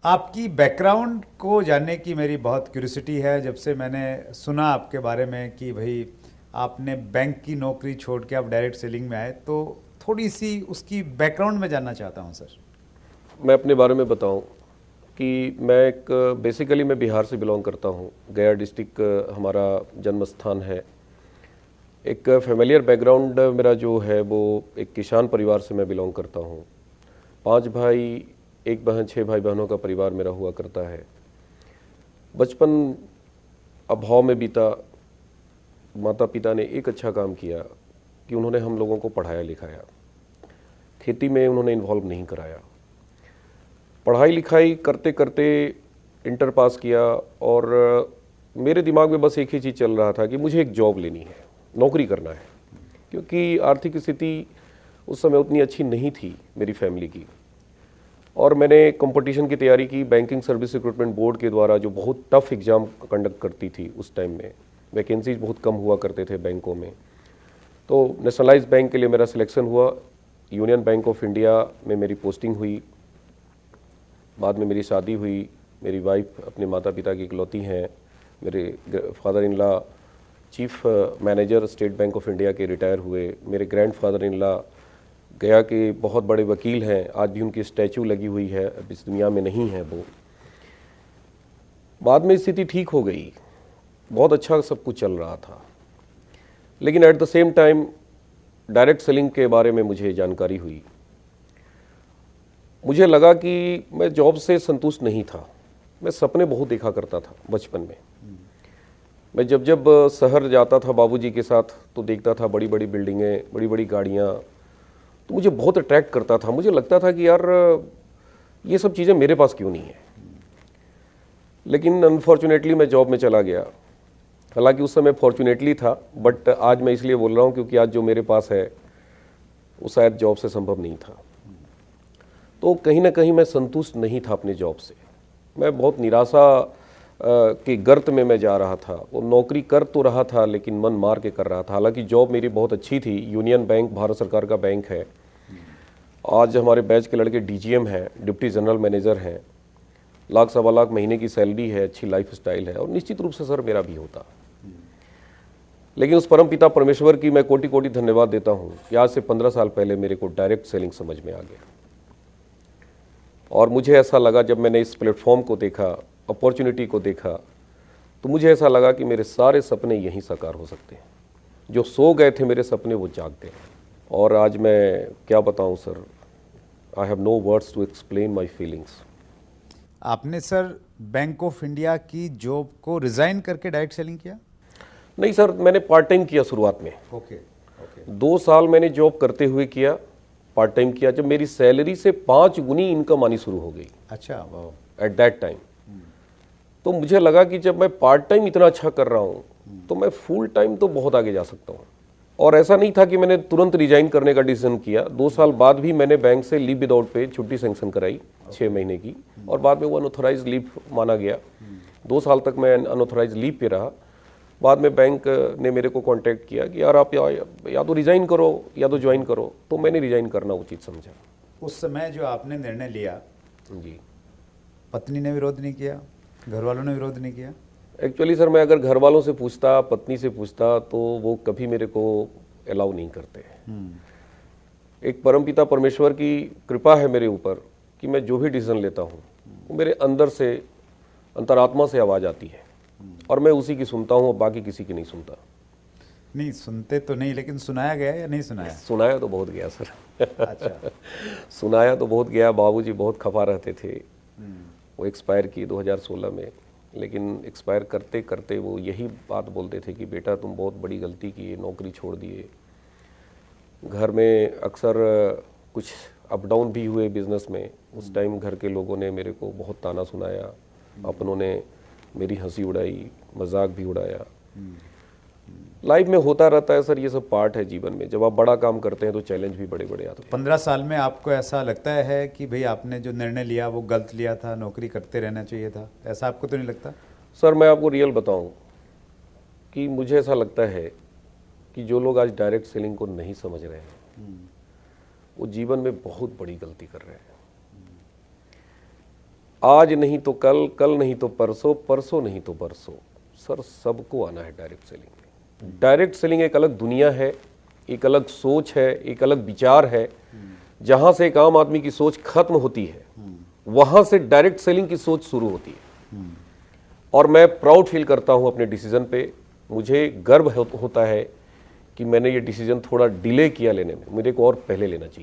आपकी बैकग्राउंड को जानने की मेरी बहुत क्यूरियोसिटी है। जब से मैंने सुना आपके बारे में कि भाई आपने बैंक की नौकरी छोड़ के आप डायरेक्ट सेलिंग में आए, तो थोड़ी सी उसकी बैकग्राउंड में जानना चाहता हूँ सर। मैं अपने बारे में बताऊं कि मैं एक बेसिकली मैं बिहार से बिलोंग करता हूं। गया डिस्ट्रिक्ट हमारा जन्म स्थान है। एक फैमिलियर बैकग्राउंड मेरा जो है वो एक किसान परिवार से मैं बिलोंग करता हूं। 5 भाई, एक बहन, 6 भाई बहनों का परिवार मेरा हुआ करता है। बचपन अभाव में बीता। माता पिता ने एक अच्छा काम किया कि उन्होंने हम लोगों को पढ़ाया लिखाया। खेती में उन्होंने इन्वॉल्व नहीं कराया। पढ़ाई लिखाई करते करते इंटर पास किया और मेरे दिमाग में बस एक ही चीज़ चल रहा था कि मुझे एक जॉब लेनी है, नौकरी करना है, क्योंकि आर्थिक स्थिति उस समय उतनी अच्छी नहीं थी मेरी फैमिली की। और मैंने कंपटीशन की तैयारी की बैंकिंग सर्विस रिक्रूटमेंट बोर्ड के द्वारा, जो बहुत टफ एग्ज़ाम कंडक्ट करती थी उस टाइम में। वैकेंसीज बहुत कम हुआ करते थे बैंकों में। तो नेशनलाइज्ड बैंक के लिए मेरा सिलेक्शन हुआ। यूनियन बैंक ऑफ इंडिया में मेरी पोस्टिंग हुई। बाद में मेरी शादी हुई। मेरी वाइफ अपने माता पिता की इकलौती हैं। मेरे father in law chief manager state bank of India के रिटायर हुए। मेरे ग्रैंड फादर इन लॉ गया के बहुत बड़े वकील हैं। आज भी उनकी स्टैचू लगी हुई है, अब इस दुनिया में नहीं है वो। बाद में स्थिति ठीक हो गई, बहुत अच्छा सब कुछ चल रहा था। लेकिन at the same time direct selling के बारे में मुझे जानकारी हुई। मुझे लगा कि मैं जॉब से संतुष्ट नहीं था। मैं सपने बहुत देखा करता था बचपन में। मैं जब जब शहर जाता था बाबूजी के साथ तो देखता था बड़ी बड़ी बिल्डिंगें, बड़ी बड़ी गाड़ियाँ, तो मुझे बहुत अट्रैक्ट करता था। मुझे लगता था कि यार ये सब चीज़ें मेरे पास क्यों नहीं है। लेकिन अनफॉर्चुनेटली मैं जॉब में चला गया। हालांकि उस समय फॉर्चुनेटली था, बट आज मैं इसलिए बोल रहा हूँ क्योंकि आज जो मेरे पास है वो शायद जॉब से संभव नहीं था। तो कहीं ना कहीं मैं संतुष्ट नहीं था अपने जॉब से। मैं बहुत निराशा के गर्त में मैं जा रहा था। वो नौकरी कर तो रहा था लेकिन मन मार के कर रहा था। हालांकि जॉब मेरी बहुत अच्छी थी। यूनियन बैंक भारत सरकार का बैंक है। आज हमारे बैच के लड़के डीजीएम हैं, डिप्टी जनरल मैनेजर हैं। लाख सवा लाख महीने की सैलरी है, अच्छी लाइफ स्टाइल है, और निश्चित रूप से सर मेरा भी होता। लेकिन उस परम पिता परमेश्वर की मैं कोटि कोटि धन्यवाद देता हूँ कि आज से 15 साल पहले मेरे को डायरेक्ट सेलिंग समझ में आ गया। और मुझे ऐसा लगा, जब मैंने इस प्लेटफॉर्म को देखा, अपॉर्चुनिटी को देखा, तो मुझे ऐसा लगा कि मेरे सारे सपने यहीं साकार हो सकते हैं। जो सो गए थे मेरे सपने वो जागते हैं। और आज मैं क्या बताऊं sir, I have no words to explain my feelings. आपने सर बैंक ऑफ इंडिया की जॉब को रिजाइन करके डायरेक्ट सेलिंग किया? नहीं सर, मैंने पार्ट टाइम किया शुरुआत में। Okay okay. 2 साल मैंने जॉब करते हुए किया, पार्ट टाइम किया। जब मेरी सैलरी से 5 गुनी इनकम आनी शुरू हो गई अच्छा, वाह। एट दैट टाइम, तो मुझे लगा कि जब मैं पार्ट टाइम इतना अच्छा कर रहा हूँ तो मैं फुल टाइम तो बहुत आगे जा सकता हूँ। और ऐसा नहीं था कि मैंने तुरंत रिजाइन करने का डिसीजन किया। 2 साल बाद भी मैंने बैंक से लीव विदाउट पे छुट्टी सेंक्शन कराई 6 महीने की, और बाद में वो अनऑथराइज लीव माना गया। 2 साल तक मैं अनऑथराइज लीव पे रहा। बाद में बैंक ने मेरे को कांटेक्ट किया कि यार आप या तो रिजाइन करो या तो ज्वाइन करो। तो मैंने रिजाइन करना उचित समझा। उस समय जो आपने निर्णय लिया, जी, पत्नी ने विरोध नहीं किया, घर वालों ने विरोध नहीं किया? एक्चुअली सर, मैं अगर घर वालों से पूछता, पत्नी से पूछता, तो वो कभी मेरे को अलाउ नहीं करते। एक परमपिता परमेश्वर की कृपा है मेरे ऊपर कि मैं जो भी डिसीजन लेता हूँ वो मेरे अंदर से, अंतरात्मा से आवाज़ आती है, और मैं उसी की सुनता हूँ और बाकी किसी की नहीं सुनता। नहीं सुनते तो नहीं, लेकिन सुनाया गया या नहीं सुनाया? सुनाया तो बहुत गया सर। अच्छा। सुनाया तो बहुत गया। बाबूजी बहुत खफा रहते थे। वो एक्सपायर की 2016 में, लेकिन एक्सपायर करते करते वो यही बात बोलते थे कि बेटा तुम बहुत बड़ी गलती की, नौकरी छोड़ दिए। घर में अक्सर कुछ अप डाउन भी हुए बिजनेस में। उस टाइम घर के लोगों ने मेरे को बहुत ताना सुनाया, अपनों ने मेरी हंसी उड़ाई, मजाक भी उड़ाया। लाइफ में होता रहता है सर, ये सब पार्ट है जीवन में। जब आप बड़ा काम करते हैं तो चैलेंज भी बड़े बड़े आते हैं। 15 साल में आपको ऐसा लगता है कि भाई आपने जो निर्णय लिया वो गलत लिया था, नौकरी करते रहना चाहिए था, ऐसा आपको तो नहीं लगता? सर मैं आपको रियल बताऊं कि मुझे ऐसा लगता है कि जो लोग आज डायरेक्ट सेलिंग को नहीं समझ रहे हैं वो जीवन में बहुत बड़ी गलती कर रहे हैं। आज नहीं तो कल, कल नहीं तो परसों, परसों नहीं तो बरसों, सर सबको आना है डायरेक्ट सेलिंग में। डायरेक्ट सेलिंग एक अलग दुनिया है, एक अलग सोच है, एक अलग विचार है। जहां से एक आम आदमी की सोच खत्म होती है, वहां से डायरेक्ट सेलिंग की सोच शुरू होती है। और मैं प्राउड फील करता हूं अपने डिसीजन पे। मुझे गर्व होता है कि मैंने ये डिसीजन थोड़ा डिले किया लेने में, मेरे को और पहले लेना चाहिए।